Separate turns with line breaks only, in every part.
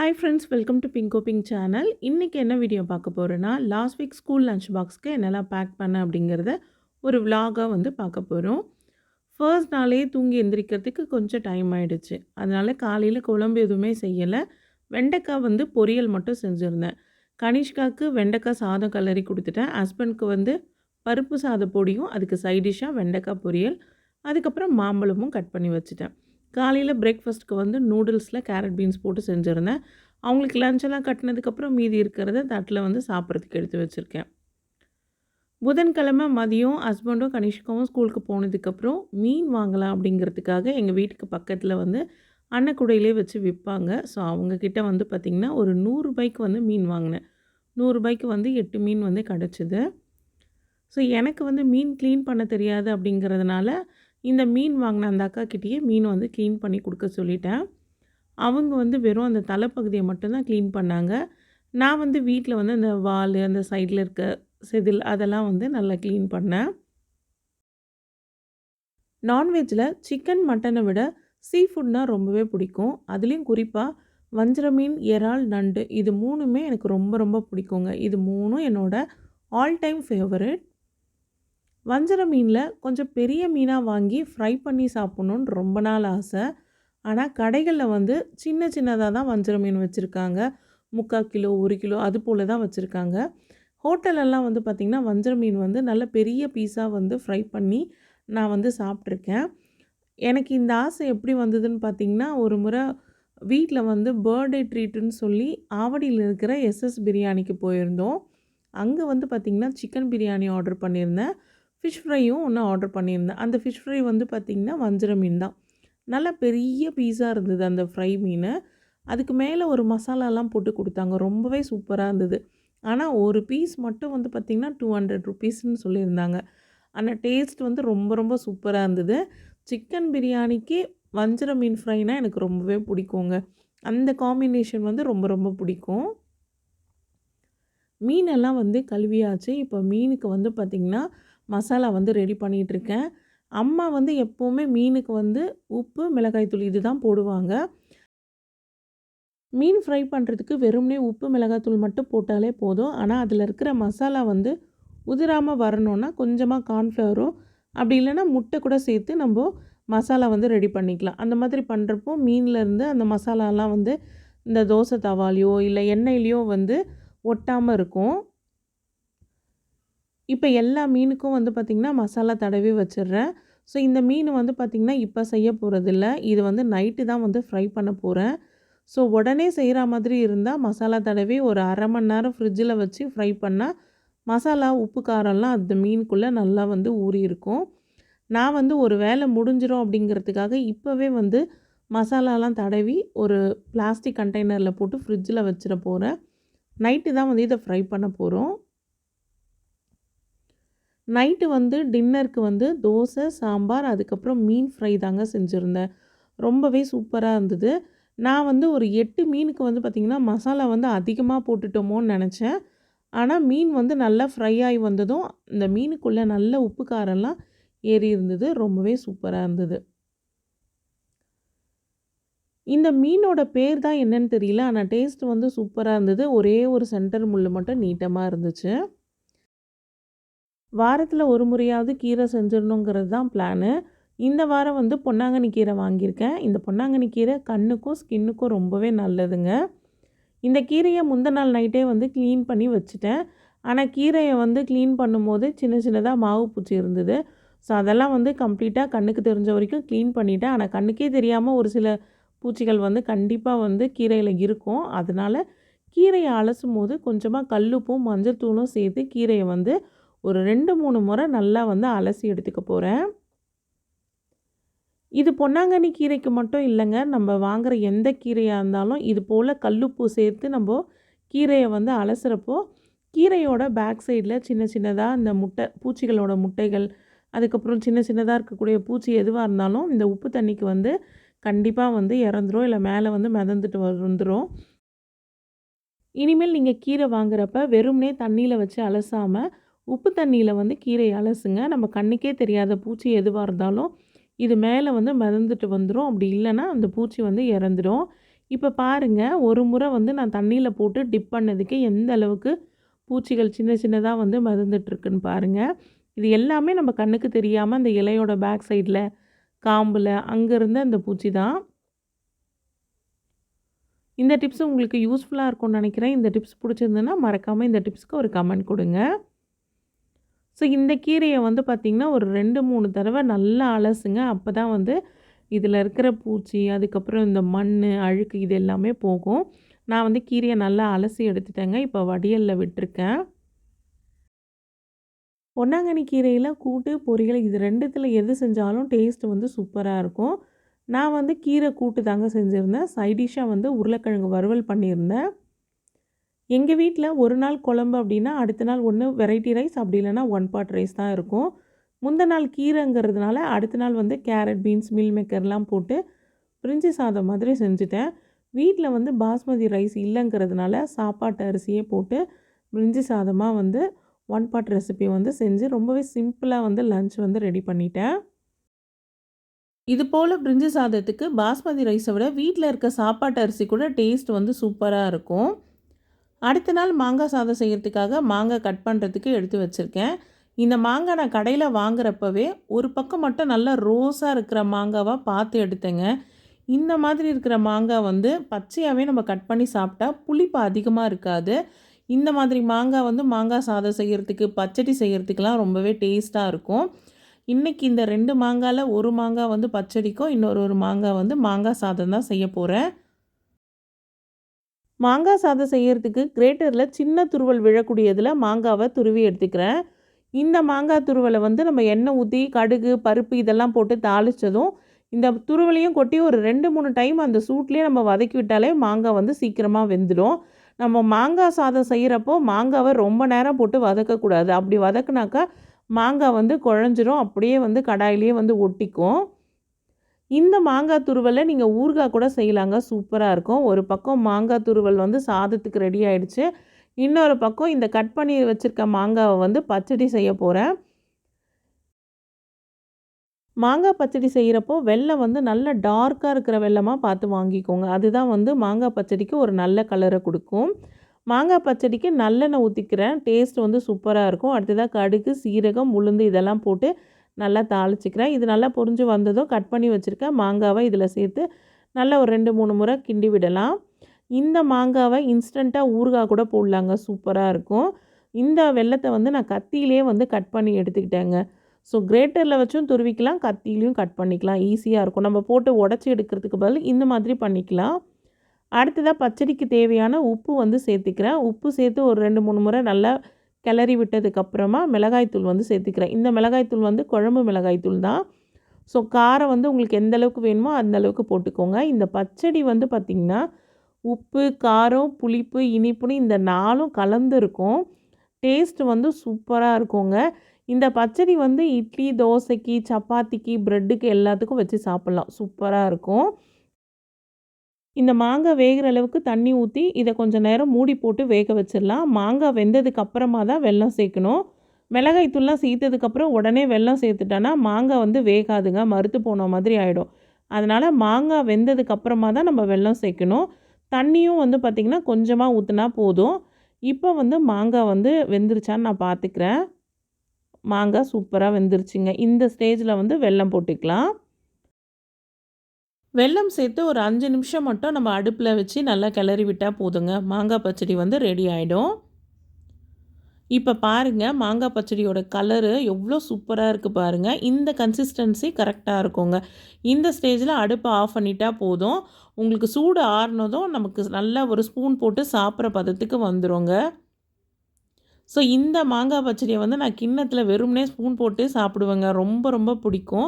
Hi friends, welcome to Bingo pink channel. இன்றைக்கி என்ன video பார்க்க போகிறேன்னா, லாஸ்ட் வீக் ஸ்கூல் லஞ்ச் பாக்ஸ்க்கு என்னெல்லாம் பேக் பண்ணேன் அப்படிங்கிறத ஒரு விலாகாக பார்க்க போகிறோம். ஃபர்ஸ்ட் நாளே தூங்கி எந்திரிக்கிறதுக்கு கொஞ்சம் டைம் ஆகிடுச்சு. அதனால் காலையில் குழம்பு எதுவுமே செய்யலை. வெண்டைக்காய் பொரியல் மட்டும் செஞ்சுருந்தேன். கனிஷ்காவுக்கு வெண்டைக்காய் சாதம் கலரி கொடுத்துட்டேன். ஹஸ்பண்ட்க்கு பருப்பு சாத பொடியும் அதுக்கு சைடிஷ்ஷாக வெண்டைக்காய் பொரியல், அதுக்கப்புறம் மாம்பழமும் கட் பண்ணி வச்சுட்டேன். காலையில் பிரேக்ஃபாஸ்ட்டுக்கு நூடுல்ஸில் கேரட் பீன்ஸ் போட்டு செஞ்சுருந்தேன். அவங்களுக்கு லஞ்செல்லாம் கட்டினதுக்கப்புறம் மீதி இருக்கிறத தட்டில் சாப்பிட்றதுக்கு எடுத்து வச்சுருக்கேன். புதன்கிழமை மதியம் ஹஸ்பண்டும் கனிஷ்காவும் ஸ்கூலுக்கு போனதுக்கப்புறம் மீன் வாங்கலாம் அப்படிங்கிறதுக்காக எங்கள் வீட்டுக்கு பக்கத்தில் அன்னக்குடையிலே வச்சு விற்பாங்க. ஸோ அவங்கக்கிட்ட பார்த்திங்கன்னா ஒரு ரூ. 100 மீன் வாங்கினேன். ரூ. 100 8 மீன் கிடச்சிது. ஸோ எனக்கு மீன் க்ளீன் பண்ண தெரியாது அப்படிங்கிறதுனால இந்த மீன் வாங்கின அந்த அக்காக்கிட்டேயே மீன் க்ளீன் பண்ணி கொடுக்க சொல்லிட்டேன். அவங்க வெறும் அந்த தலைப்பகுதியை மட்டும்தான் க்ளீன் பண்ணாங்க. நான் வீட்டில் அந்த வால், அந்த சைடில் இருக்க செதில் அதெல்லாம் நல்லா க்ளீன் பண்ணேன். நான்வெஜ்ஜில் சிக்கன், மட்டனை விட சீ ஃபுட்னால் ரொம்பவே பிடிக்கும். அதுலேயும் குறிப்பாக வஞ்சர மீன், இறால், நண்டு இது 3மே எனக்கு ரொம்ப ரொம்ப பிடிக்குங்க. இது 3ம் என்னோடய ஆல் டைம் ஃபேவரட். வஞ்சர மீனில் கொஞ்சம் பெரிய மீனாக வாங்கி ஃப்ரை பண்ணி சாப்பிட்ணுன்னு ரொம்ப நாள் ஆசை. ஆனால் கடைகளில் சின்ன சின்னதாக தான் வஞ்சர மீன் வச்சுருக்காங்க. 3/4 கிலோ, 1 கிலோ அது போல் தான் வச்சுருக்காங்க. ஹோட்டலெல்லாம் பார்த்திங்கன்னா வஞ்சர மீன் நல்ல பெரிய பீஸாக ஃப்ரை பண்ணி நான் சாப்பிட்ருக்கேன். எனக்கு இந்த ஆசை எப்படி வந்ததுன்னு பார்த்திங்கன்னா, ஒரு முறை வீட்டில் பர்த்டே ட்ரீட்டுன்னு சொல்லி ஆவடியில் இருக்கிற எஸ்எஸ் பிரியாணிக்கு போயிருந்தோம். அங்கே பார்த்திங்கன்னா சிக்கன் பிரியாணி ஆர்டர் பண்ணியிருந்தேன். ஃபிஷ் ஃப்ரையும் ஒன்று ஆர்டர் பண்ணியிருந்தேன். அந்த ஃபிஷ் ஃப்ரை பார்த்திங்கன்னா வஞ்சர மீன் தான். நல்லா பெரிய பீஸாக இருந்தது அந்த ஃப்ரை மீன். அதுக்கு மேலே ஒரு மசாலாலாம் போட்டு கொடுத்தாங்க. ரொம்பவே சூப்பராக இருந்தது. ஆனால் ஒரு பீஸ் மட்டும் பார்த்திங்கன்னா ₹200ன்னு சொல்லியிருந்தாங்க. ஆனால் டேஸ்ட் ரொம்ப ரொம்ப சூப்பராக இருந்தது. சிக்கன் பிரியாணிக்கு வஞ்சர மீன் ஃப்ரைனால் எனக்கு ரொம்பவே பிடிக்குங்க. அந்த காம்பினேஷன் ரொம்ப ரொம்ப பிடிக்கும். மீனெல்லாம் கழுவியாச்சு. இப்போ மீனுக்கு பார்த்திங்கன்னா மசாலா ரெடி பண்ணிகிட்ருக்கேன். அம்மா எப்போவுமே மீனுக்கு உப்பு, மிளகாய்த்தூள் இது தான் போடுவாங்க. மீன் ஃப்ரை பண்ணுறதுக்கு வெறுமனே உப்பு, மிளகாய்த்தூள் மட்டும் போட்டாலே போதும். ஆனால் அதில் இருக்கிற மசாலா உதிராமல் வரணுன்னா கொஞ்சமாக கார்ன்ஃப்ளவரோ அப்படி இல்லைன்னா முட்டை கூட சேர்த்து நம்ம மசாலா ரெடி பண்ணிக்கலாம். அந்த மாதிரி பண்ணுறப்போ மீன்லேருந்து அந்த மசாலாலாம் இந்த தோசை தவாலையோ இல்லை எண்ணெயிலையோ ஒட்டாமல் இருக்கும். இப்போ எல்லா மீனுக்கும் பார்த்திங்கன்னா மசாலா தடவி வச்சிடுறேன். ஸோ இந்த மீன் பார்த்திங்கன்னா இப்போ செய்ய போகிறதில்ல. இது நைட்டு தான் ஃப்ரை பண்ண போகிறேன். ஸோ உடனே செய்கிற மாதிரி இருந்தால் மசாலா தடவி ஒரு அரை மணி நேரம் ஃப்ரிட்ஜில் வச்சு ஃப்ரை பண்ணால் மசாலா, உப்பு, காரம்லாம் அந்த மீனுக்குள்ளே நல்லா ஊறி இருக்கும். நான் ஒரு வேலை முடிஞ்சிடும் அப்படிங்கிறதுக்காக இப்போவே மசாலாலாம் தடவி ஒரு பிளாஸ்டிக் கண்டெய்னரில் போட்டு ஃப்ரிட்ஜில் வச்சிட போகிறேன். நைட்டு தான் இதை ஃப்ரை பண்ண போகிறோம். நைட்டு டின்னருக்கு தோசை, சாம்பார், அதுக்கப்புறம் மீன் ஃப்ரை தாங்க செஞ்சுருந்தேன். ரொம்பவே சூப்பராக இருந்தது. நான் ஒரு 8 மீனுக்கு பார்த்திங்கன்னா மசாலா அதிகமாக போட்டுட்டோமோன்னு நினச்சேன். ஆனால் மீன் நல்லா ஃப்ரை ஆகி வந்ததும் இந்த மீனுக்குள்ளே நல்ல உப்பு காரம்லாம் ஏறி இருந்தது. ரொம்பவே சூப்பராக இருந்தது. இந்த மீனோட பேர் தான் என்னன்னு தெரியல. ஆனால் டேஸ்ட் சூப்பராக இருந்தது. ஒரே ஒரு சென்டர் முள் மட்டும் நீட்டமாக இருந்துச்சு. வாரத்தில் ஒரு முறையாவது கீரை செஞ்சிடணுங்கிறது தான் பிளானு. இந்த வாரம் பொன்னாங்கண்ணி கீரை வாங்கியிருக்கேன். இந்த பொன்னாங்கண்ணி கீரை கண்ணுக்கும் ஸ்கின்னுக்கும் ரொம்பவே நல்லதுங்க. இந்த கீரையை முந்தின நாள் நைட்டே க்ளீன் பண்ணி வச்சுட்டேன். ஆனால் கீரையை க்ளீன் பண்ணும்போது சின்ன சின்னதாக மாவு பூச்சி இருந்தது. ஸோ அதெல்லாம் கம்ப்ளீட்டாக கண்ணுக்கு தெரிஞ்ச வரைக்கும் க்ளீன் பண்ணிட்டேன். ஆனால் கண்ணுக்கே தெரியாமல் ஒரு சில பூச்சிகள் கண்டிப்பாக கீரையில் இருக்கும். அதனால் கீரையை அலசும் போது கொஞ்சமாக கல்லுப்பும் மஞ்சள் தூளும் சேர்த்து கீரையை ஒரு 2-3 முறை நல்லா அலசி எடுத்துக்க போகிறேன். இது பொன்னாங்கண்ணி கீரைக்கு மட்டும் இல்லைங்க. நம்ம வாங்குகிற எந்த கீரையாக இருந்தாலும் இது போல் கல்லுப்பு சேர்த்து நம்ம கீரையை அலசுகிறப்போ கீரையோட பேக் சைடில் சின்ன சின்னதாக இந்த பூச்சிகளோட முட்டைகள், அதுக்கப்புறம் சின்ன சின்னதாக இருக்கக்கூடிய பூச்சி எதுவாக இருந்தாலும் இந்த உப்பு தண்ணிக்கு கண்டிப்பாக இறந்துரும். இல்லை மேலே மிதந்துட்டு வந்துடும். இனிமேல் நீங்கள் கீரை வாங்குறப்ப வெறுமனே தண்ணியில் வச்சு அலசாமல் உப்பு தண்ணியில் கீரையை அலசுங்க. நம்ம கண்ணுக்கே தெரியாத பூச்சி எதுவாக இருந்தாலும் இது மேலே மிதந்துட்டு வந்துடும். அப்படி இல்லைன்னா அந்த பூச்சி இறந்துடும். இப்போ பாருங்கள், ஒரு முறை வந்து நான் தண்ணியில் போட்டு டிப் பண்ணதுக்கே எந்த அளவுக்கு பூச்சிகள் சின்ன சின்னதாக வந்து மிதந்துட்டுருக்குன்னு பாருங்கள். இது எல்லாமே நம்ம கண்ணுக்கு தெரியாமல் அந்த இலையோட பேக் சைடில் காம்பில் அங்கே இருந்த அந்த பூச்சி தான். இந்த டிப்ஸ் உங்களுக்கு யூஸ்ஃபுல்லாக இருக்கும்னு நினைக்கிறேன். இந்த டிப்ஸ் பிடிச்சிருந்ததுன்னா மறக்காமல் இந்த டிப்ஸ்க்கு ஒரு கமெண்ட் கொடுங்க. ஸோ இந்த கீரையை வந்து பார்த்திங்கன்னா ஒரு 2, 3 தடவை நல்லா அலசுங்க. அப்போ தான் வந்து இதில் இருக்கிற பூச்சி, அதுக்கப்புறம் இந்த மண், அழுக்கு இது எல்லாமே போகும். நான் வந்து கீரையை நல்லா அலசி எடுத்துட்டேங்க. இப்போ வடியலில் விட்டுருக்கேன். பொன்னாங்கண்ணி கீரையில் கூட்டு, பொரியல் இது 2த்துல எது செஞ்சாலும் டேஸ்ட் வந்து சூப்பராக இருக்கும். நான் வந்து கீரை கூட்டு தாங்க செஞ்சுருந்தேன். சைட் டிஷ்ஷாக வந்து உருளைக்கிழங்கு வறுவல் பண்ணியிருந்தேன். எங்கள் வீட்டில் ஒரு நாள் குழம்பு அப்படின்னா அடுத்த நாள் ஒன்று வெரைட்டி ரைஸ், அப்படி இல்லைன்னா ஒன் பாட் ரைஸ் தான் இருக்கும். முந்தின நாள் கீரைங்கிறதுனால அடுத்த நாள் வந்து கேரட், பீன்ஸ், மீல் மேக்கர்லாம் போட்டு பிரிஞ்சி சாதம் மாதிரி செஞ்சுட்டேன். வீட்டில் வந்து பாஸ்மதி ரைஸ் இல்லைங்கிறதுனால சாப்பாட்டு அரிசியே போட்டு பிரிஞ்சி சாதமாக வந்து ஒன் பாட் ரெசிபி வந்து செஞ்சு ரொம்பவே சிம்பிளாக வந்து லன்ச் வந்து ரெடி பண்ணிட்டேன். இது போல் பிரிஞ்சி சாதத்துக்கு பாஸ்மதி ரைஸை விட வீட்டில் இருக்க சாப்பாட்டு அரிசி கூட டேஸ்ட் வந்து சூப்பராக இருக்கும். அடுத்த நாள் மாங்காய் சாதம் செய்கிறதுக்காக மாங்காய் கட் பண்ணுறதுக்கு எடுத்து வச்சுருக்கேன். இந்த மாங்காய் நான் கடையில் வாங்குறப்பவே ஒரு பக்கம் மட்டும் நல்லா ரோஸாக இருக்கிற மாங்காவாக பார்த்து எடுத்தேங்க. இந்த மாதிரி இருக்கிற மாங்காய் வந்து பச்சையாகவே நம்ம கட் பண்ணி சாப்பிட்டா புளிப்பு அதிகமாக இருக்காது. இந்த மாதிரி மாங்காய் வந்து மாங்காய் சாதம் செய்கிறதுக்கு, பச்சடி செய்கிறதுக்கெலாம் ரொம்பவே டேஸ்ட்டாக இருக்கும். இன்றைக்கி இந்த 2 மாங்காயில் ஒரு மாங்காய் வந்து பச்சடிக்கும், ஒரு மாங்காய் வந்து மாங்காய் சாதம் தான் செய்ய போகிறேன். மாங்காய் சாதம் செய்கிறதுக்கு கிரேட்டரில் சின்ன துருவல் விழக்கூடியதில் மாங்காவை துருவி எடுத்துக்கிறேன். இந்த மாங்காய் துருவலை வந்து நம்ம எண்ணெய் ஊற்றி கடுகு, பருப்பு இதெல்லாம் போட்டு தாளித்ததும் இந்த துருவலையும் கொட்டி ஒரு 2, 3 டைம் அந்த சூட்லேயே நம்ம வதக்கி விட்டாலே மாங்காய் வந்து சீக்கிரமாக வெந்துடும். நம்ம மாங்காய் சாதம் செய்கிறப்போ மாங்காவை ரொம்ப நேரம் போட்டு வதக்கக்கூடாது. அப்படி வதக்குனாக்கா மாங்காய் வந்து குழஞ்சிரும், அப்படியே வந்து கடாயிலேயே வந்து ஒட்டிக்கும். இந்த மாங்காய் துருவலை நீங்கள் ஊறுகாய் கூட செய்யலாங்க, சூப்பராக இருக்கும். ஒரு பக்கம் மாங்காய் துருவல் வந்து சாதத்துக்கு ரெடி ஆகிடுச்சு. இன்னொரு பக்கம் இந்த கட் பண்ணி வச்சுருக்க மாங்காவை வந்து பச்சடி செய்ய போகிறேன். மாங்காய் பச்சடி செய்கிறப்போ வெல்லம் வந்து நல்ல டார்க்காக இருக்கிற வெல்லமாக பார்த்து வாங்கிக்கோங்க. அதுதான் வந்து மாங்காய் பச்சடிக்கு ஒரு நல்ல கலரை கொடுக்கும். மாங்காய் பச்சடிக்கு நல்லெண்ணெய் ஊற்றிக்கிறேன். டேஸ்ட் வந்து சூப்பராக இருக்கும். அடுத்ததாக கடுகு, சீரகம், உளுந்து இதெல்லாம் போட்டு நல்லா தாளிச்சிக்கிறேன். இது நல்லா பொரிஞ்சு வந்ததும் கட் பண்ணி வச்சுருக்கேன் மாங்காவை இதில் சேர்த்து நல்லா ஒரு 2, 3 முறை கிண்டி விடலாம். இந்த மாங்காவை இன்ஸ்டண்ட்டாக ஊறுகாய் கூட போடலாங்க, சூப்பராக இருக்கும். இந்த வெல்லத்தை வந்து நான் கத்தியிலே வந்து கட் பண்ணி எடுத்துக்கிட்டேங்க. ஸோ கிரேட்டரில் வச்சும் துருவிக்கலாம், கத்திலையும் கட் பண்ணிக்கலாம், ஈஸியாக இருக்கும். நம்ம போட்டு உடச்சி எடுக்கிறதுக்கு பதில் இந்த மாதிரி பண்ணிக்கலாம். அடுத்ததாக பச்சடிக்கு தேவையான உப்பு வந்து சேர்த்துக்கிறேன். உப்பு சேர்த்து ஒரு 2, 3 முறை நல்லா கிளறி விட்டதுக்கப்புறமா மிளகாய்த்தூள் வந்து சேர்த்துக்கிறேன். இந்த மிளகாய்த்தூள் வந்து குழம்பு மிளகாய்த்தூள் தான். ஸோ காரம் வந்து உங்களுக்கு எந்த அளவுக்கு வேணுமோ அந்த அளவுக்கு போட்டுக்கோங்க. இந்த பச்சடி வந்து பார்த்திங்கன்னா உப்பு, காரம், புளிப்பு, இனிப்புன்னு இந்த 4ம் கலந்து இருக்கும். டேஸ்ட் வந்து சூப்பராக இருக்குங்க. இந்த பச்சடி வந்து இட்லி, தோசைக்கு, சப்பாத்திக்கு, ப்ரெட்டுக்கு எல்லாத்துக்கும் வச்சு சாப்பிட்லாம், சூப்பராக இருக்கும். இந்த மாங்காய் வேகிற அளவுக்கு தண்ணி ஊற்றி இதை கொஞ்சம் நேரம் மூடி போட்டு வேக வச்சிடலாம். மாங்காய் வெந்ததுக்கு அப்புறமா தான் வெல்லம் சேர்க்கணும். மிளகாய் தூள்லாம் சேர்த்ததுக்கப்புறம் உடனே வெல்லம் சேர்த்துட்டோன்னா மாங்காய் வந்து வேகாதுங்க, மறுத்து போன மாதிரி ஆகிடும். அதனால் மாங்காய் வெந்ததுக்கு அப்புறமா தான் நம்ம வெல்லம் சேர்க்கணும். தண்ணியும் வந்து பார்த்திங்கன்னா கொஞ்சமாக ஊற்றினா போதும். இப்போ வந்து மாங்காய் வந்து வெந்துருச்சான்னு நான் பார்த்துக்கிறேன். மாங்காய் சூப்பராக வெந்துருச்சுங்க. இந்த ஸ்டேஜில் வந்து வெல்லம் போட்டுக்கலாம். வெல்லம் சேர்த்து ஒரு 5 நிமிஷம் மட்டும் நம்ம அடுப்பில் வச்சு நல்லா கிளறி விட்டால் போதுங்க. மாங்காய் பச்சடி வந்து ரெடி ஆகிடும். இப்போ பாருங்கள், மாங்காய் பச்சடியோட கலரு எவ்வளோ சூப்பராக இருக்குது பாருங்கள். இந்த கன்சிஸ்டன்சி கரெக்டாக இருக்குங்க. இந்த ஸ்டேஜில் அடுப்பை ஆஃப் பண்ணிட்டா போதும். உங்களுக்கு சூடு ஆறுனதும் நமக்கு நல்லா ஒரு ஸ்பூன் போட்டு சாப்பிட்ற பதத்துக்கு வந்துடுங்க. ஸோ இந்த மாங்காய் பச்சடியை வந்து நான் கிண்ணத்தில் வெறுமனே ஸ்பூன் போட்டு சாப்பிடுவேங்க. ரொம்ப ரொம்ப பிடிக்கும்.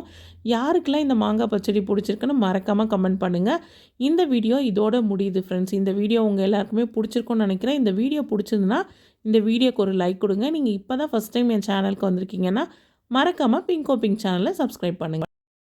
யாருக்கெல்லாம் இந்த மாங்காய் பச்சடி பிடிச்சிருக்குன்னு மறக்காமல் கமெண்ட் பண்ணுங்கள். இந்த வீடியோ இதோட முடியுது ஃப்ரெண்ட்ஸ். இந்த வீடியோ உங்கள் எல்லாருக்குமே பிடிச்சிருக்குன்னு நினைக்கிறேன். இந்த வீடியோ பிடிச்சிருந்துன்னா இந்த வீடியோக்கு ஒரு லைக் கொடுங்க. நீங்கள் இப்போ தான் ஃபஸ்ட் டைம் என் சேனலுக்கு வந்திருக்கீங்கன்னா மறக்காமல் பிங்கோ பிங்க் சேனலை சப்ஸ்கிரைப் பண்ணுங்கள்.